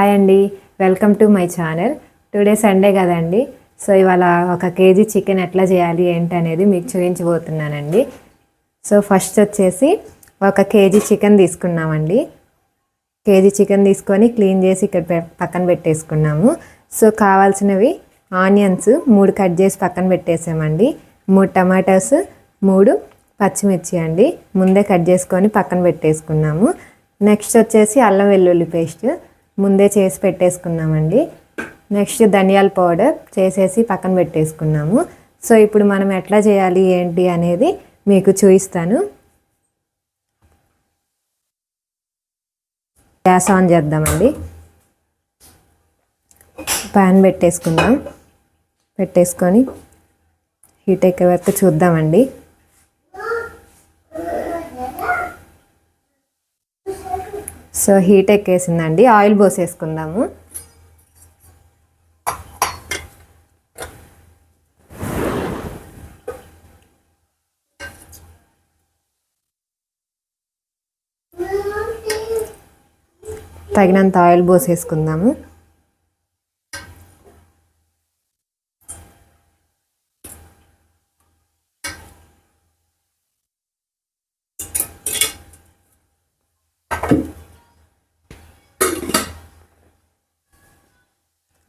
Hi అండి, welcome to my channel. Today Sunday కదండి. So ఇవాళ 1 కేజీ చికెన్ ఎట్లా చేయాలి ఏంటి అనేది మీకు చూపించబోతున్నానండి. సో ఫస్ట్ వచ్చేసి 1 కేజీ చికెన్ తీసుకున్నామండి. కేజీ చికెన్ తీసుకొని క్లీన్ చేసి ఇక్కడ పక్కన పెట్టేసుకున్నాము. సో కావాల్సినవి ఆనియన్స్ 3 కట్ చేసి పక్కన పెట్టేసామండి. 3 టమాటాస్, 3 పచ్చిమిర్చి అండి ముందే కట్ చేసుకొని పక్కన పెట్టేసుకున్నాము. నెక్స్ట్ వచ్చేసి అల్లం వెల్లుల్లి పేస్ట్ ముందే చేసి పెట్టేసుకున్నామండి. నెక్స్ట్ ధనియాల పౌడర్ చేసేసి పక్కన పెట్టేసుకున్నాము. సో ఇప్పుడు మనం ఎట్లా చేయాలి ఏంటి అనేది మీకు చూపిస్తాను. గ్యాస్ ఆన్ చేద్దామండి. ప్యాన్ పెట్టేసుకొని హీట్ ఎక్కే వరకు చూద్దామండి. సో హీట్ ఎక్కేసిందండి. ఆయిల్ పోసేసుకుందాము. తగినంత ఆయిల్ పోసేసుకుందాము.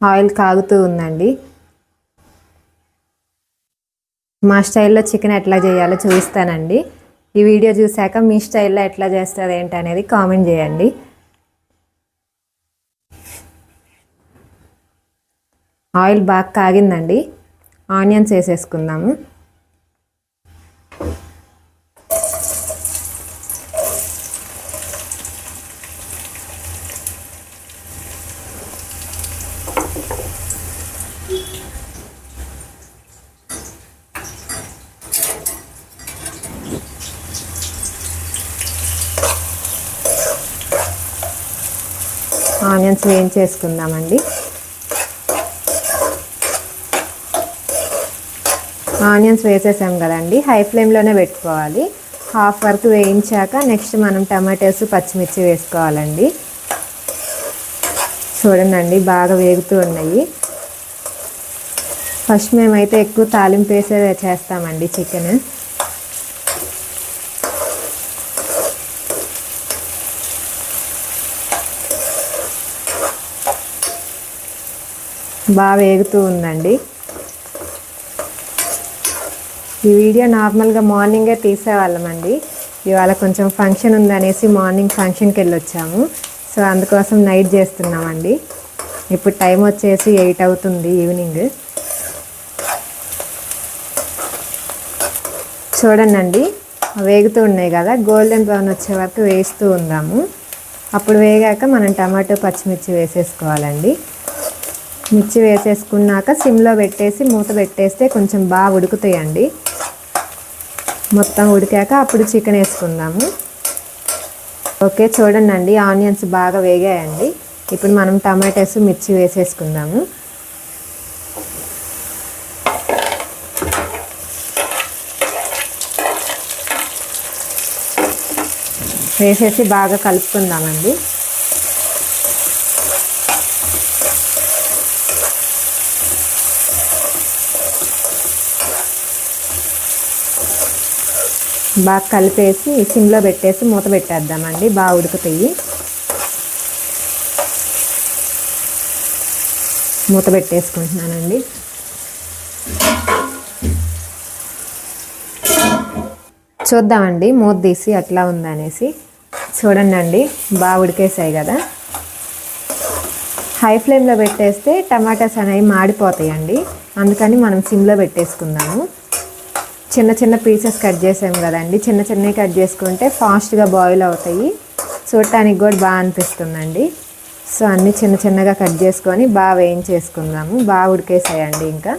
ఆయిల్ కాగుతూ ఉందండి. మా స్టైల్లో చికెన్ ఎట్లా చేయాలో చూపిస్తానండి. ఈ వీడియో చూశాక మీ స్టైల్లో ఎట్లా చేస్తారు ఏంటి అనేది కామెంట్ చేయండి. ఆయిల్ బాగా కాగిందండి. ఆనియన్స్ వేసేసుకుందాము. ఆనియన్స్ వేయించేసుకుందామండి. ఆనియన్స్ వేసేసాం కదండి, హై ఫ్లేమ్లోనే పెట్టుకోవాలి. హాఫ్ వరకు వేయించాక నెక్స్ట్ మనం టమాటోస్, పచ్చిమిర్చి వేసుకోవాలండి. చూడండి బాగా వేగుతూ ఉన్నాయి. ఫస్ట్ మేమైతే ఎక్కువ తాలింపు వేసే చేస్తామండి చికెన్. బాగా వేగుతూ ఉందండి. ఈ వీడియో నార్మల్గా మార్నింగే తీసేవాళ్ళమండి. ఇవాళ కొంచెం ఫంక్షన్ ఉందనేసి మార్నింగ్ ఫంక్షన్కి వెళ్ళొచ్చాము. సో అందుకోసం నైట్ చేస్తున్నామండి. ఇప్పుడు టైం వచ్చేసి 8 అవుతుంది ఈవినింగ్. చూడండి వేగుతూ ఉన్నాయి కదా, గోల్డెన్ బ్రౌన్ వచ్చే వరకు వేస్తూ ఉందాము. అప్పుడు వేగాక మనం టమాటో, పచ్చిమిర్చి వేసేసుకోవాలండి. మిర్చి వేసేసుకున్నాక సిమ్లో పెట్టేసి మూత పెట్టేస్తే కొంచెం బాగా ఉడుకుతాయండి. మొత్తం ఉడికాక అప్పుడు చికెన్ వేసుకుందాము. ఓకే చూడండి ఆనియన్స్ బాగా వేగాయండి. ఇప్పుడు మనం టమాటోస్, మిర్చి వేసేసుకుందాము. వేసేసి బాగా కలుపుకుందామండి. బాగా కలిపేసి సిమ్లో పెట్టేసి మూత పెట్టేద్దామండి. బాగా ఉడుకుతాయి. మూత పెట్టేసుకుంటున్నానండి. చూద్దామండి మూత తీసి అట్లా ఉందనేసి. చూడండి బాగా ఉడికేసాయి కదా. హై ఫ్లేమ్లో పెట్టేస్తే టమాటాస్ అనేవి మాడిపోతాయండి. అందుకని మనం సిమ్లో పెట్టేసుకుందాము. చిన్న చిన్న పీసెస్ కట్ చేసాము కదండి, చిన్న చిన్నవి కట్ చేసుకుంటే ఫాస్ట్గా బాయిల్ అవుతాయి. చూడటానికి కూడా బాగా అనిపిస్తుందండి. సో అన్నీ చిన్న చిన్నగా కట్ చేసుకొని బాగా వేయించేసుకుందాము. బాగా ఉడికేసాయండి. ఇంకా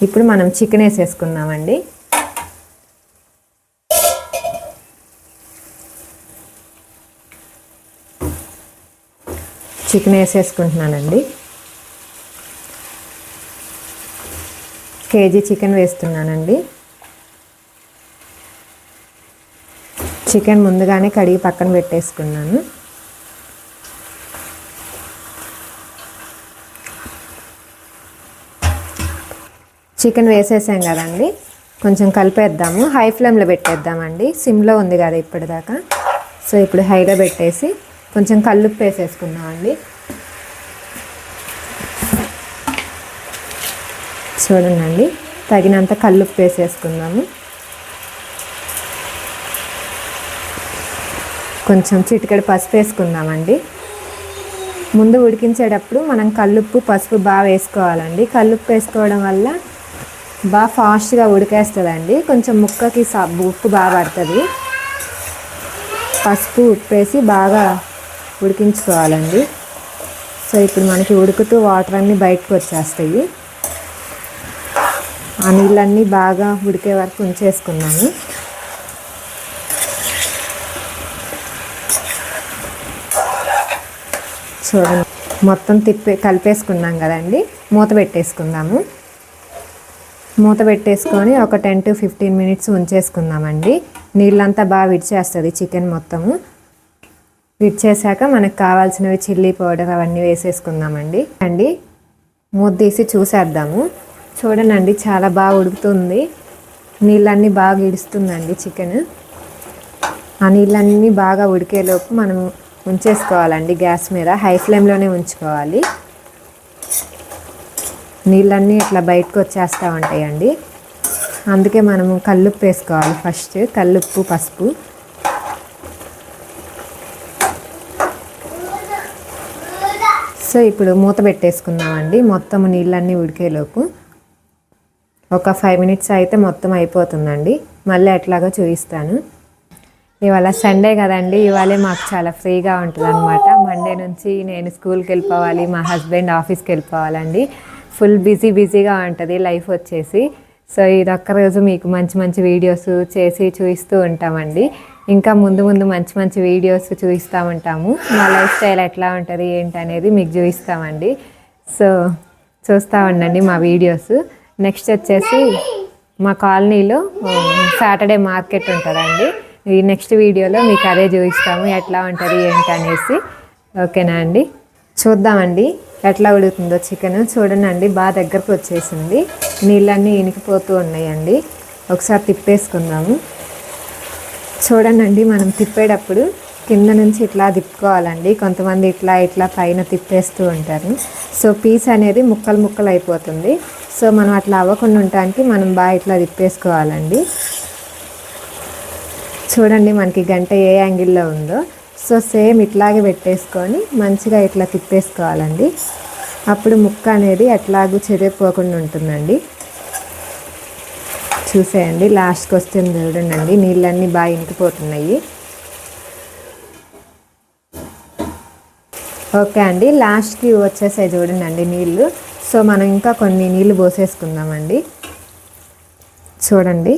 ఇప్పుడు మనం చికెన్ వేసేసుకుందామండి. చికెన్ వేసేసుకుంటున్నానండి. కేజీ చికెన్ వేస్తున్నానండి. చికెన్ ముందుగానే కడిగి పక్కన పెట్టేసుకున్నాను. చికెన్ వేసేసాం కదండి, కొంచెం కలిపేద్దాము. హై ఫ్లేమ్లో పెట్టేద్దామండి, సిమ్లో ఉంది కదా ఇప్పటిదాకా. సో ఇప్పుడు హైలో పెట్టేసి కొంచెం కల్లుప్పు వేసేసుకుందామండి. చూడండి, తగినంత కల్లుప్పు వేసేసుకుందాము. కొంచెం చిటికెడు పసుపు వేసుకుందామండి. ముందు ఉడికించేటప్పుడు మనం కల్లుప్పు పసుపు బాగా వేసుకోవాలండి. కల్లుప్పు వేసుకోవడం వల్ల బాగా ఫాస్ట్గా ఉడికేస్తుందండి. కొంచెం ముక్కకి ఉప్పు బాగా పడుతుంది. పసుపు ఉప్పు వేసి బాగా ఉడికించుకోవాలండి. సో ఇప్పుడు మనకి ఉడుకుతూ వాటర్ అన్నీ బయటకు వచ్చేస్తాయి. ఆ నీళ్ళన్నీ బాగా ఉడికే వరకు ఉంచేసుకున్నాము. చూడండి, మొత్తం కలిపేసుకున్నాం కదండి. మూత పెట్టేసుకుందాము. మూత పెట్టేసుకొని ఒక 10 to 15 minutes ఉంచేసుకుందామండి. నీళ్ళంతా బాగా విడిచేస్తుంది చికెన్ మొత్తము. విడిచేసాక మనకు కావాల్సినవి చిల్లీ పౌడర్ అవన్నీ వేసేసుకుందామండి. మూత తీసి చూసేద్దాము. చూడండి, చాలా బాగా ఉడుకుతుంది. నీళ్ళన్నీ బాగా ఇడుస్తుందండి చికెన్. ఆ నీళ్ళన్నీ బాగా ఉడికేలోపు మనం ఉంచేసుకోవాలండి. గ్యాస్ మీద హై ఫ్లేమ్లోనే ఉంచుకోవాలి. నీళ్ళన్నీ ఇట్లా బయటకు వచ్చేస్తూ ఉంటాయండి. అందుకే మనము కల్లుప్పు వేసుకోవాలి ఫస్ట్. కల్లుప్పు పసుపు. సో ఇప్పుడు మూత పెట్టేసుకుందామండి, మొత్తం నీళ్ళన్నీ ఉడికేలోపు. ఒక 5 minutes అయితే మొత్తం అయిపోతుందండి. మళ్ళీ ఎట్లాగో చూపిస్తాను. ఇవాళ సండే కదండి, ఇవాళే మాకు చాలా ఫ్రీగా ఉంటుంది అనమాట. మండే నుంచి నేను స్కూల్కి వెళ్ళిపోవాలి, మా హస్బెండ్ ఆఫీస్కి వెళ్ళిపోవాలండి. ఫుల్ బిజీగా ఉంటుంది లైఫ్ వచ్చేసి. సో ఇదొక్క రోజు మీకు మంచి మంచి వీడియోస్ చేసి చూపిస్తూ ఉంటామండి. ఇంకా ముందు మంచి వీడియోస్ చూపిస్తూ ఉంటాము. మా లైఫ్ స్టైల్ ఎట్లా ఉంటుంది ఏంటనేది మీకు చూపిస్తామండి. సో చూస్తూ ఉండండి మా వీడియోస్. నెక్స్ట్ వచ్చేసి మా కాలనీలో సాటర్డే మార్కెట్ ఉంటుందండి. ఈ నెక్స్ట్ వీడియోలో మీకు అదే చూపిస్తాము, ఎట్లా ఉంటుంది ఏంటనేసి. ఓకేనా అండి? చూద్దామండి ఎట్లా ఉడుకుతుందో చికెన్. చూడండి, బాగా దగ్గరకు వచ్చేసింది. నీళ్ళన్నీ ఇనికిపోతూ ఉన్నాయండి. ఒకసారి తిప్పేసుకుందాము. చూడండి, మనం తిప్పేటప్పుడు కింద నుంచి ఇట్లా తిప్పుకోవాలండి. కొంతమంది ఇట్లా పైన తిప్పేస్తూ ఉంటారు. సో పీస్ అనేది ముక్కలు అయిపోతుంది. సో మనం అట్లా అవ్వకుండా ఉండటానికి మనం బాగా ఇట్లా తిప్పేసుకోవాలండి. చూడండి, మనకి గంట ఏ యాంగిల్లో ఉందో. సో సేమ్ ఇట్లాగే పెట్టేసుకొని మంచిగా ఇట్లా తిప్పేసుకోవాలండి. అప్పుడు ముక్క అనేది ఎట్లాగూ చెదిరిపోకుండా ఉంటుందండి. చూసేయండి, లాస్ట్కి వస్తుంది చూడండి, నీళ్ళన్నీ బాగా ఇంకిపోతున్నాయి. ఓకే అండి, లాస్ట్కి వచ్చేసాయి చూడండి నీళ్ళు. సో మనం ఇంకా కొన్ని నీళ్ళు పోసేసుకుందామండి. చూడండి,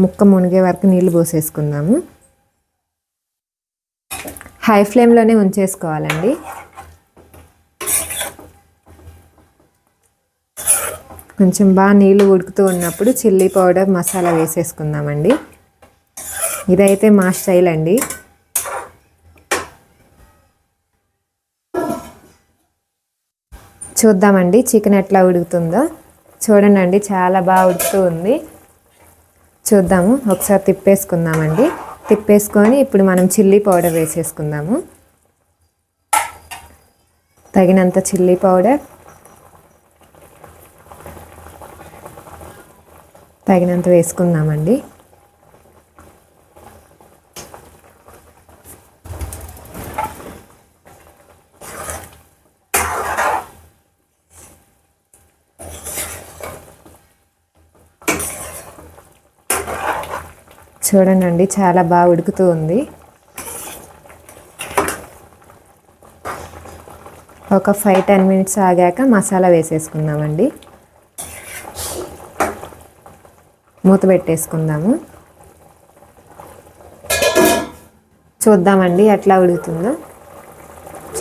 ముక్క మునిగే వరకు నీళ్ళు పోసేసుకుందాము. హై ఫ్లేమ్లోనే ఉంచేసుకోవాలండి. కొంచెం బాగా నీళ్ళు ఉడుకుతూ ఉన్నప్పుడు చిల్లీ పౌడర్ మసాలా వేసేసుకుందామండి. ఇదైతే మా స్టైల్ అండి. చూద్దామండి చికెన్ ఎట్లా ఉడుకుతుందో. చూడండి, చాలా బాగా ఉడుకుతూ ఉంది. చూద్దాము, ఒకసారి తిప్పేసుకుందామండి. తిప్పేసుకొని ఇప్పుడు మనం చిల్లీ పౌడర్ వేసేసుకుందాము. తగినంత చిల్లీ పౌడర్, తగినంత వేసుకుందామండి. చూడండి, చాలా బాగా ఉడుకుతూ ఉంది. ఒక 5-10 minutes ఆగాక మసాలా వేసేసుకుందామండి. మూత పెట్టేసుకుందాము. చూద్దామండి ఎట్లా ఉడుకుతుందో.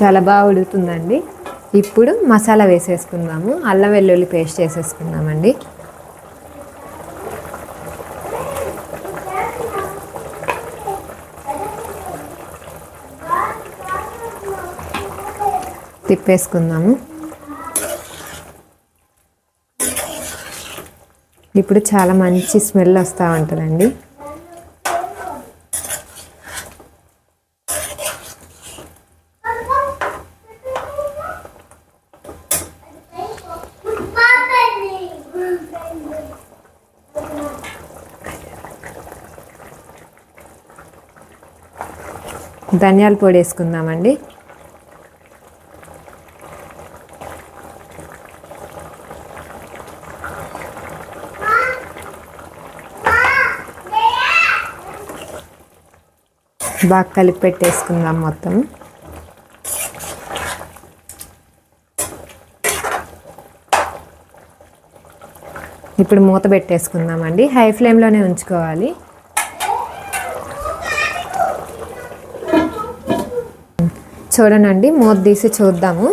చాలా బాగా ఉడుకుతుందండి. ఇప్పుడు మసాలా వేసేసుకుందాము. అల్లం వెల్లుల్లి పేస్ట్ వేసేసుకుందామండి. తిప్పేసుకుందాము. ఇప్పుడు చాలా మంచి స్మెల్ వస్తూ ఉంటుందండి. ధనియాల పొడి వేసుకుందామండి. బాగా కలిపి పెట్టేసుకుందాం మొత్తం. ఇప్పుడు మూత పెట్టేసుకుందామండి. హై ఫ్లేమ్లోనే ఉంచుకోవాలి. చూడండి, మూత తీసి చూద్దాము.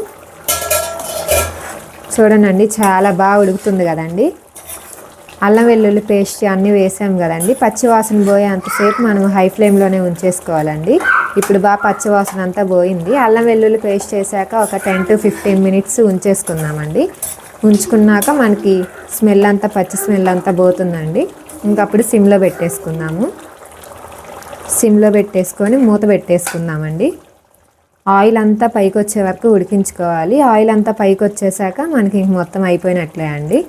చూడండి, చాలా బాగా ఉడుకుతుంది కదండి. అల్లం వెల్లుల్లి పేస్ట్ అన్నీ వేసాం కదండి. పచ్చివాసన పోయే అంతసేపు మనం హై ఫ్లేమ్లోనే ఉంచేసుకోవాలండి. ఇప్పుడు బాగా పచ్చివాసన అంతా పోయింది. అల్లం వెల్లుల్లి పేస్ట్ వేసాక ఒక 10 to 15 minutes ఉంచేసుకుందామండి. ఉంచుకున్నాక మనకి స్మెల్ అంతా, పచ్చి స్మెల్ అంతా పోతుందండి. ఇంకప్పుడు సిమ్లో పెట్టేసుకుందాము. సిమ్లో పెట్టేసుకొని మూత పెట్టేసుకుందామండి. ఆయిల్ అంతా పైకి వచ్చే వరకు ఉడికించుకోవాలి. ఆయిల్ అంతా పైకి వచ్చేసాక మనకి మొత్తం అయిపోయినట్లే అండి.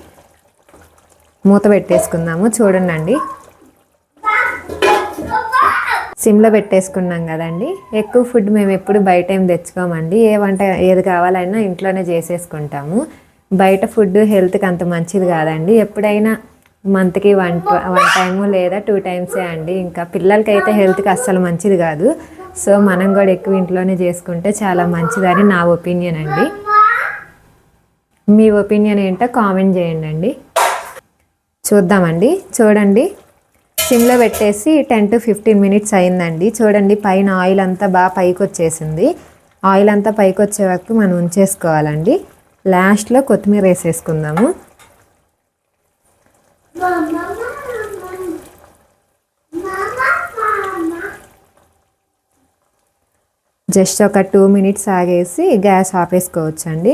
మూత పెట్టేసుకుందాము. చూడండి, సిమ్లో పెట్టేసుకున్నాం కదండి. ఎక్కువ ఫుడ్ మేము ఎప్పుడు బయట ఏం తెచ్చుకోమండి. ఏ వంట ఏది కావాలన్నా ఇంట్లోనే చేసేసుకుంటాము. బయట ఫుడ్ హెల్త్కి అంత మంచిది కాదండి. ఎప్పుడైనా మంత్కి వన్ టైము లేదా 2 times అండి. ఇంకా పిల్లలకైతే హెల్త్కి అస్సలు మంచిది కాదు. సో మనం కూడా ఎక్కువ ఇంట్లోనే చేసుకుంటే చాలా మంచిదని నా ఒపీనియన్ అండి. మీ ఒపీనియన్ ఏంటో కామెంట్ చేయండి. చూద్దామండి. చూడండి, సిమ్లో పెట్టేసి 10 to 15 minutes అయిందండి. చూడండి, పైన ఆయిల్ అంతా బాగా పైకి వచ్చేసింది. ఆయిల్ అంతా పైకి వచ్చే వరకు మనం ఉంచేసుకోవాలండి. లాస్ట్లో కొత్తిమీర వేసేసుకుందాము. జస్ట్ ఒక 2 minutes ఆగేసి గ్యాస్ ఆపేసుకోవచ్చండి.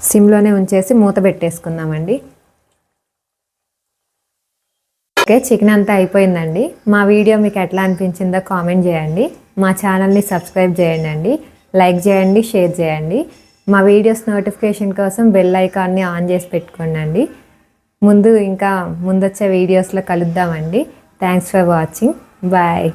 సిమ్లోనే ఉంచేసి మూత పెట్టేసుకుందామండి. ఓకే, చికెన్ అంతా అయిపోయిందండి. మా వీడియో మీకు ఎట్లా అనిపించిందో కామెంట్ చేయండి. మా ఛానల్ని సబ్స్క్రైబ్ చేయండి, లైక్ చేయండి, షేర్ చేయండి. మా వీడియోస్ నోటిఫికేషన్ కోసం బెల్ ఐకాన్ని ఆన్ చేసి పెట్టుకోండి. ముందు వచ్చే వీడియోస్లో కలుద్దామండి. Thanks for watching. బాయ్.